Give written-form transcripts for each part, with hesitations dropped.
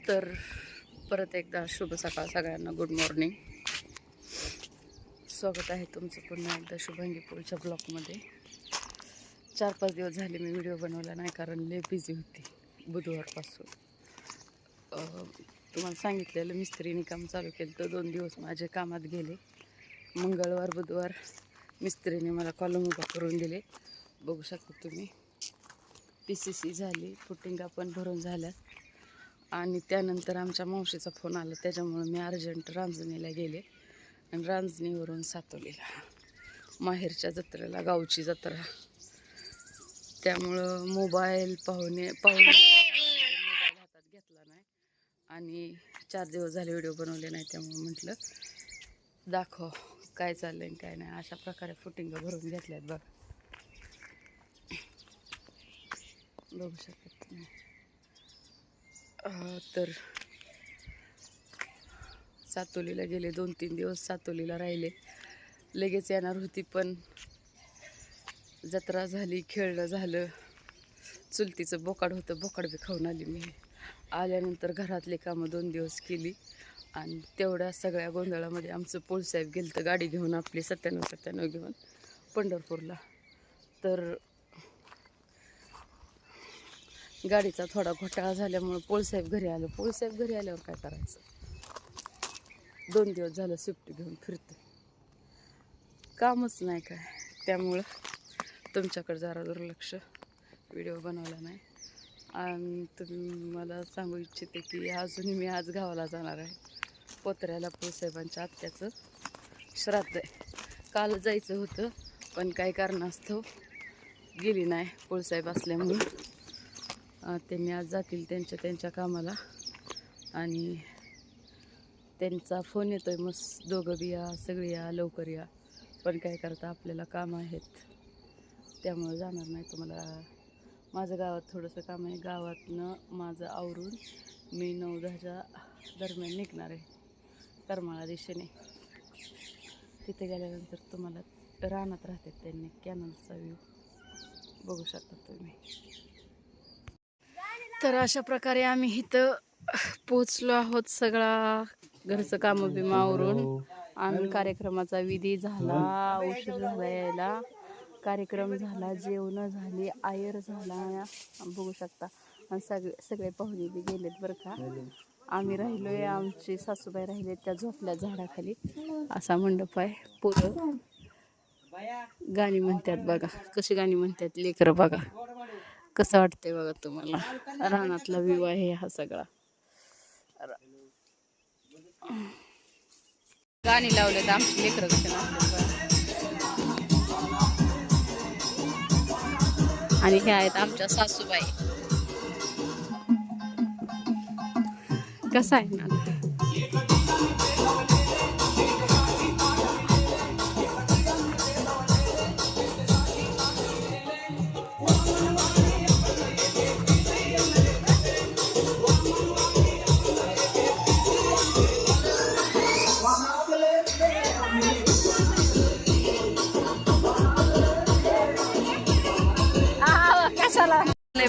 तर परत एकदा शुभ सकाळ सगळ्यांना. Good morning. स्वागत आहे तुमचं पुन्हा एकदा शुभांगी पोळच्या ब्लॉगमध्ये. 4-5 दिवस झाले मी व्हिडिओ बनवला नाही, कारण लय बिझी होती बुधवारपासून. तुम्हाला सांगितलेलं मिस्त्रीने काम चालू केलं, तर 2 दिवस माझे कामात गेले. मंगळवार बुधवार मिस्त्रीने मला कॉलम उभा करून दिले. बघू शकता तुम्ही. PCC झाली, फुटिंगा पण भरून झाल्या. आणि त्यानंतर आमच्या मावशीचा फोन आला, त्याच्यामुळे मी अर्जंट रांजणीला गेले आणि रांजणीवरून सातोलीला माहेरच्या जत्रेला, गावची जत्रा. त्यामुळं मोबाईल पाहुणे मोबाईल हातात घेतला नाही आणि 4 दिवस झाले व्हिडिओ बनवले नाही. त्यामुळे म्हटलं दाखव काय चाललं आहे काय नाही. अशा प्रकारे फुटिंग भरून घेतल्यात बघा, बघू शकता तुम्ही. तर सातोलीला गेले, 2-3 दिवस सातोलीला राहिले. लगेच येणार होती, पण जत्रा झाली, खेळणं झालं. चुलतीचं बोकाड होतं, बोकाड बी खाऊन आली मी. आल्यानंतर घरातले कामं 2 दिवस केली आणि तेवढ्या सगळ्या गोंधळामध्ये आमचं पोळसाहेब गेलं तर गाडी घेऊन आपली 97 घेऊन पंढरपूरला. तर गाडीचा थोडा घोटाळा झाल्यामुळं पोळसाहेब घरी आलं. पोळसाहेब घरी आल्यावर काय करायचं, 2 दिवस झालं स्विफ्ट घेऊन फिरते, कामच नाही काय. त्यामुळं तुमच्याकडे जरा दुर्लक्ष, व्हिडिओ बनवला नाही. आणि तुम्ही मला सांगू इच्छिते की अजूनही मी आज गावाला जाणार आहे. पोत्र्याला पोळसाहेबांच्या आत्याचं श्राद्ध आहे. काल जायचं होतं, पण काही कारणास्तव गेली नाही पोळसाहेब असल्यामुळं. त्यांनी आज जातील त्यांच्या कामाला आणि त्यांचा फोन येतोय, मस्त दोघं बी या, सगळी या, लवकर या. पण काय करता, आपल्याला काम आहेत, त्यामुळं जाणार नाही. तुम्हाला माझं गावात थोडंसं काम आहे. गावातनं माझं आवरून मी 9-10च्या दरम्यान निघणार आहे करमाळा दिशेने. तिथे गेल्यानंतर तुम्हाला रानात राहतात त्यांनी, कॅनलचा व्ह्यू बघू शकता तुम्ही. तर अशा प्रकारे आम्ही इथं पोचलो आहोत. सगळा घरचं कामं बिमं आवरून आणि कार्यक्रमाचा विधी झाला. उशीर झाला यायला, कार्यक्रम झाला, जेवण झाली, आयर झाला, बघू शकता. आणि सगळे पाहुणे बी गेलेत बरं का. आम्ही राहिलोय, आमची सासूबाई राहिले, त्या झोपल्या झाडाखाली. असा मंडप आहे. पोरं गाणी म्हणतात बघा, कशी गाणी म्हणतात लेकरं बघा. कसं वाटतंय बघा तुम्हाला. रानातला व्ह्यू आहे हा सगळा. गाणी लावले तर आमची लेकरं कशी नाचतात. आणि हे आहेत आमच्या सासूबाई. कसा आहे ना.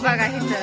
बघा इथं